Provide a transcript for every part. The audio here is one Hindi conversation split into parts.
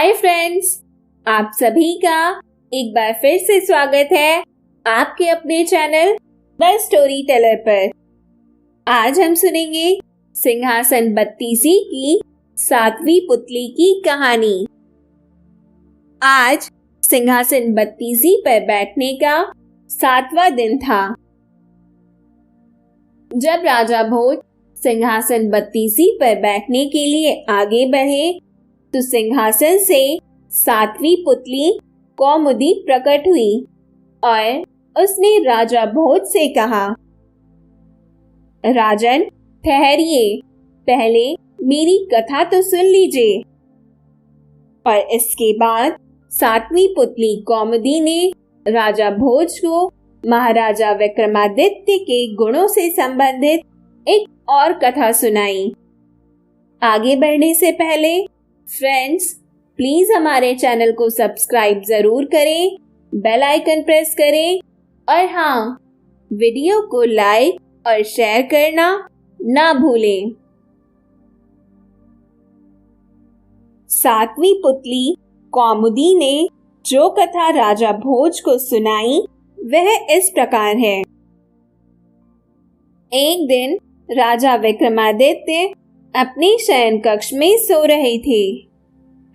हाय फ्रेंड्स, आप सभी का एक बार फिर से स्वागत है आपके अपने चैनल द स्टोरी टेलर पर। आज हम सुनेंगे सिंहासन बत्तीसी की 7वीं पुतली की कहानी। आज सिंहासन बत्तीसी पर बैठने का 7वां दिन था। जब राजा भोज सिंहासन बत्तीसी पर बैठने के लिए आगे बढ़े तो सिंहासन से 7वीं पुतली कौमुदी प्रकट हुई और उसने राजा भोज से कहा, राजन ठहरिए, पहले मेरी कथा तो सुन लीजिए। और इसके बाद 7वीं पुतली कौमुदी ने राजा भोज को महाराजा विक्रमादित्य के गुणों से संबंधित एक और कथा सुनाई। आगे बढ़ने से पहले फ्रेंड्स, प्लीज हमारे चैनल को सब्सक्राइब जरूर करें, बेल आइकन प्रेस करें और हाँ, वीडियो को लाइक और शेयर करना ना भूलें। 7वीं पुतली कौमुदी ने जो कथा राजा भोज को सुनाई वह इस प्रकार है। एक दिन राजा विक्रमादित्य अपने शयन कक्ष में सो रहे थे।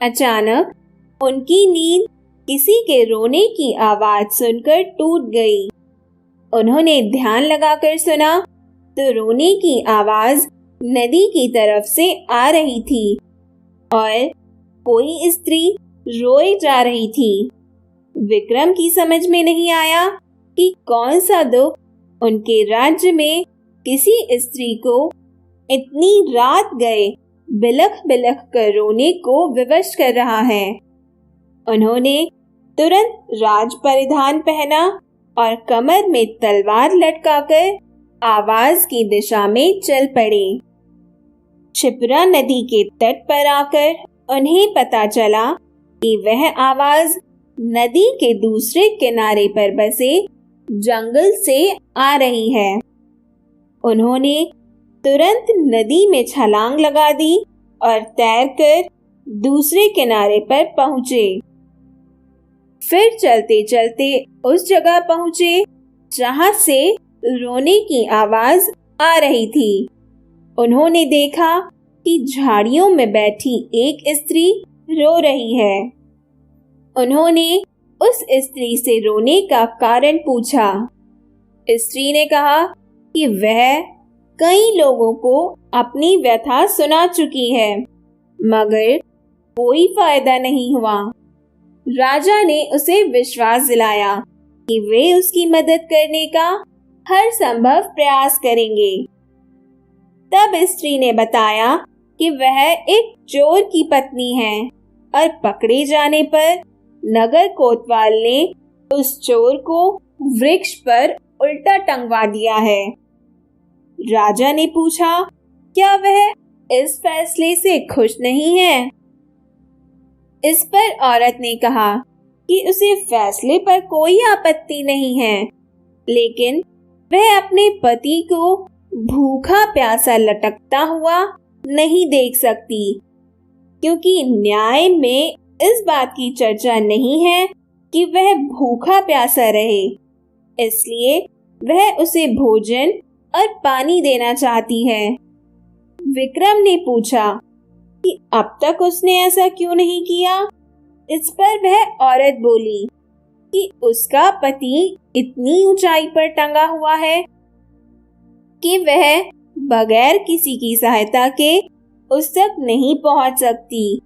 अचानक उनकी नींद किसी के रोने की आवाज सुनकर टूट गई। उन्होंने ध्यान लगाकर सुना तो रोने की आवाज नदी की तरफ से आ रही थी और कोई स्त्री रोए जा रही थी। विक्रम की समझ में नहीं आया कि कौन सा दुख उनके राज्य में किसी स्त्री को इतनी रात गए बिलख बिलख कर रोने को विवश कर रहा है। उन्होंने तुरंत राज परिधान पहना और कमर में तलवार लटकाकर आवाज की दिशा में चल पड़े। क्षिप्रा नदी के तट पर आकर उन्हें पता चला कि वह आवाज नदी के दूसरे किनारे पर बसे जंगल से आ रही है। उन्होंने तुरंत नदी में छलांग लगा दी और तैरकर दूसरे किनारे पर पहुंचे। फिर चलते चलते उस जगह पहुंचे जहां से रोने की आवाज आ रही थी। उन्होंने देखा कि झाड़ियों में बैठी एक स्त्री रो रही है। उन्होंने उस स्त्री से रोने का कारण पूछा। स्त्री ने कहा कि वह कई लोगों को अपनी व्यथा सुना चुकी है, मगर कोई फायदा नहीं हुआ। राजा ने उसे विश्वास दिलाया कि वे उसकी मदद करने का हर संभव प्रयास करेंगे। तब स्त्री ने बताया कि वह एक चोर की पत्नी है और पकड़े जाने पर नगर कोतवाल ने उस चोर को वृक्ष पर उल्टा टंगवा दिया है। राजा ने पूछा, क्या वह इस फैसले से खुश नहीं है? इस पर औरत ने कहा कि उसे फैसले पर कोई आपत्ति नहीं है, लेकिन वह अपने पति को भूखा प्यासा लटकता हुआ नहीं देख सकती, क्योंकि न्याय में इस बात की चर्चा नहीं है कि वह भूखा प्यासा रहे। इसलिए वह उसे भोजन और पानी देना चाहती है। विक्रम ने पूछा कि अब तक उसने ऐसा क्यों नहीं किया? इस पर वह औरत बोली कि उसका पति इतनी ऊंचाई पर टंगा हुआ है कि वह बगैर किसी की सहायता के उस तक नहीं पहुंच सकती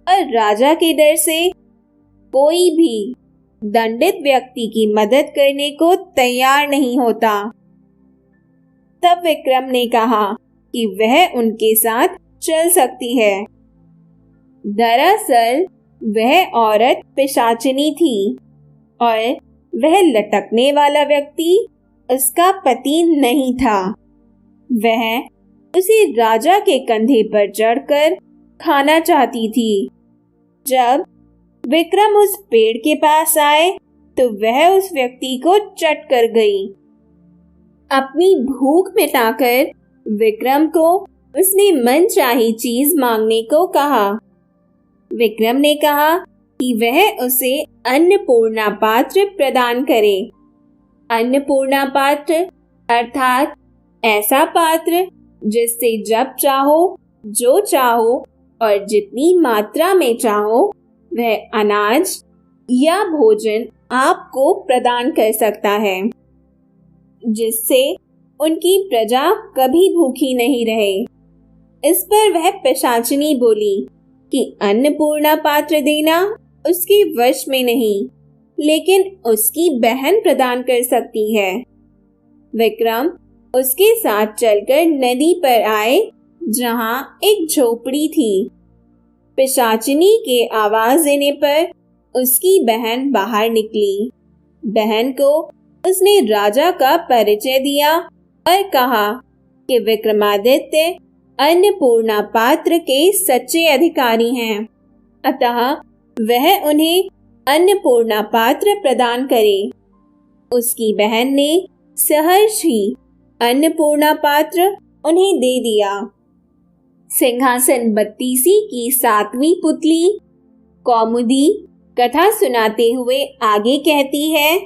और राजा के डर से कोई भी दंडित व्यक्ति की मदद करने को तैयार नहीं होता। तब विक्रम ने कहा कि वह उनके साथ चल सकती है। दरअसल वह औरत पिशाचिनी थी और वह लटकने वाला व्यक्ति उसका पति नहीं था। वह उसे राजा के कंधे पर चढ़कर खाना चाहती थी। जब विक्रम उस पेड़ के पास आए तो वह उस व्यक्ति को चट कर गई। अपनी भूख मिटाकर विक्रम को उसने मनचाही चीज मांगने को कहा। विक्रम ने कहा कि वह उसे अन्नपूर्णा पात्र प्रदान करे। अन्नपूर्णा पात्र अर्थात ऐसा पात्र जिससे जब चाहो, जो चाहो और जितनी मात्रा में चाहो वह अनाज या भोजन आपको प्रदान कर सकता है, जिससे उनकी प्रजा कभी भूखी नहीं रहे। इस पर वह पिशाचिनी बोली कि अन्नपूर्णा पात्र देना उसके वश में नहीं, लेकिन उसकी बहन प्रदान कर सकती है। विक्रम उसके साथ चलकर नदी पर आए, जहां एक झोपड़ी थी। पिशाचिनी के आवाज देने पर उसकी बहन बाहर निकली। बहन को उसने राजा का परिचय दिया और कहा कि विक्रमादित्य अन्नपूर्णा पात्र के सच्चे अधिकारी हैं, अतः वह उन्हें अन्नपूर्णा पात्र प्रदान करे। उसकी बहन ने सहर्ष ही अन्नपूर्णा पात्र उन्हें दे दिया। सिंहासन बत्तीसी की 7वीं पुतली कौमुदी कथा सुनाते हुए आगे कहती है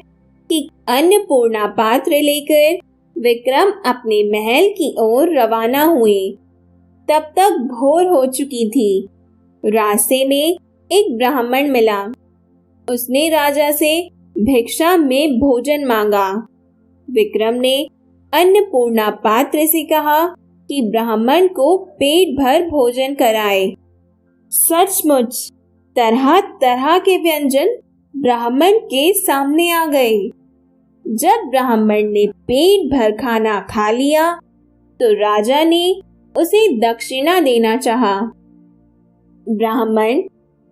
कि अन्नपूर्णा पात्र लेकर विक्रम अपने महल की ओर रवाना हुए। तब तक भोर हो चुकी थी। रास्ते में एक ब्राह्मण मिला। उसने राजा से भिक्षा में भोजन मांगा। विक्रम ने अन्नपूर्णा पात्र से कहा कि ब्राह्मण को पेट भर भोजन कराए। सचमुच तरह तरह के व्यंजन ब्राह्मण के सामने आ गए। जब ब्राह्मण ने पेट भर खाना खा लिया तो राजा ने उसे दक्षिणा देना चाहा। ब्राह्मण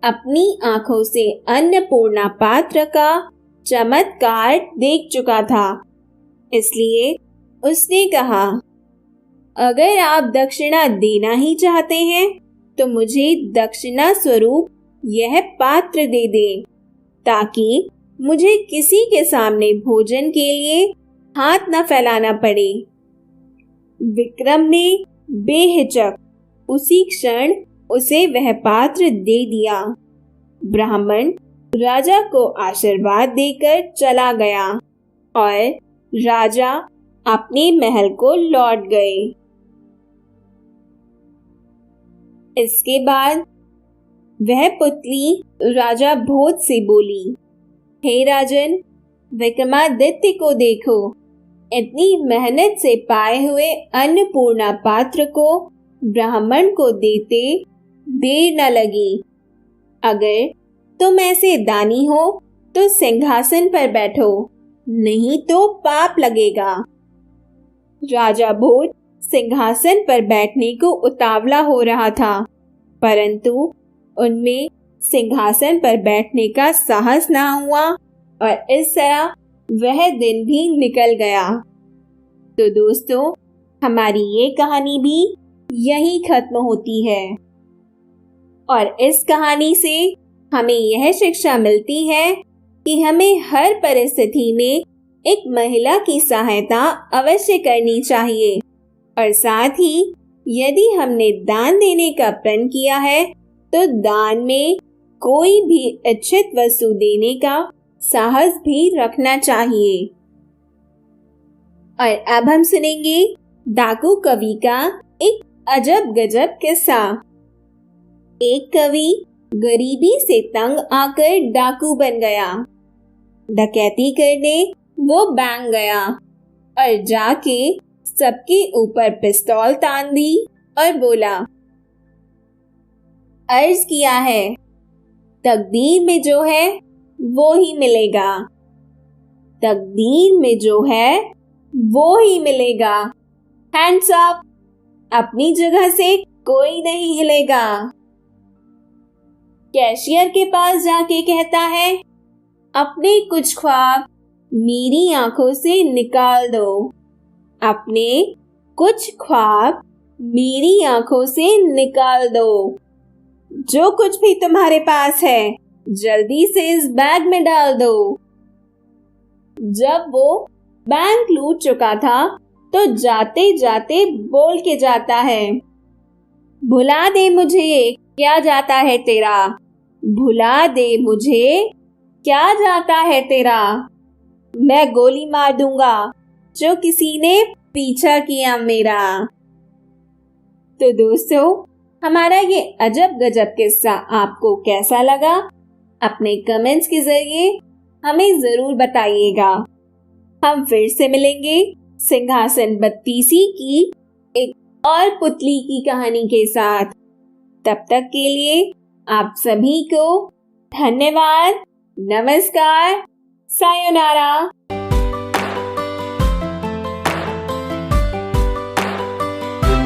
अपनी आंखों से अन्नपूर्णा पात्र का चमत्कार देख चुका था, इसलिए उसने कहा, अगर आप दक्षिणा देना ही चाहते हैं तो मुझे दक्षिणा स्वरूप यह पात्र दे दें, ताकि मुझे किसी के सामने भोजन के लिए हाथ न फैलाना पड़े। विक्रम ने बेहिचक उसी क्षण उसे वह पात्र दे दिया। ब्राह्मण राजा को आशीर्वाद देकर चला गया और राजा अपने महल को लौट गए। इसके बाद वह पुतली राजा भोज से बोली, हे राजन, विक्रमादित्य को देखो। इतनी मेहनत से पाए हुए अन्नपूर्णा पात्र को ब्राह्मण को देते देर न लगी। अगर तुम ऐसे दानी हो तो सिंहासन पर बैठो, नहीं तो पाप लगेगा। राजा भोज सिंहासन पर बैठने को उतावला हो रहा था, परंतु उनमें सिंहासन पर बैठने का साहस ना हुआ और इस तरह वह दिन भी निकल गया। तो दोस्तों, हमारी ये कहानी भी यहीं खत्म होती है और इस कहानी से हमें यह शिक्षा मिलती है कि हमें हर परिस्थिति में एक महिला की सहायता अवश्य करनी चाहिए और साथ ही यदि हमने दान देने का प्रण किया है तो दान में कोई भी इच्छित वस्तु देने का साहस भी रखना चाहिए। और अब हम सुनेंगे डाकू कवि का एक अजब गजब किस्सा। एक कवि गरीबी से तंग आकर डाकू बन गया। डकैती करने वो बैंक गया और जाके सबके ऊपर पिस्तौल तान दी और बोला, अर्ज किया है, तकदीर में जो है वो ही मिलेगा, तकदीर में जो है वो ही मिलेगा। हैंड्स अप, अपनी जगह से कोई नहीं हिलेगा। कैशियर के पास जाके कहता है, अपने कुछ ख्वाब मेरी आंखों से निकाल दो, अपने कुछ ख्वाब मेरी आंखों से निकाल दो। जो कुछ भी तुम्हारे पास है जल्दी से इस बैग में डाल दो। जब वो बैंक लूट चुका था तो जाते जाते बोल के जाता है, भुला दे मुझे, क्या जाता है तेरा, भुला दे मुझे, क्या जाता है तेरा। मैं गोली मार दूंगा जो किसी ने पीछा किया मेरा। तो दोस्तों, हमारा ये अजब गजब किस्सा आपको कैसा लगा? अपने कमेंट्स के जरिए हमें जरूर बताइएगा। हम फिर से मिलेंगे सिंहासन बत्तीसी की एक और पुतली की कहानी के साथ। तब तक के लिए आप सभी को धन्यवाद, नमस्कार, सायोनारा।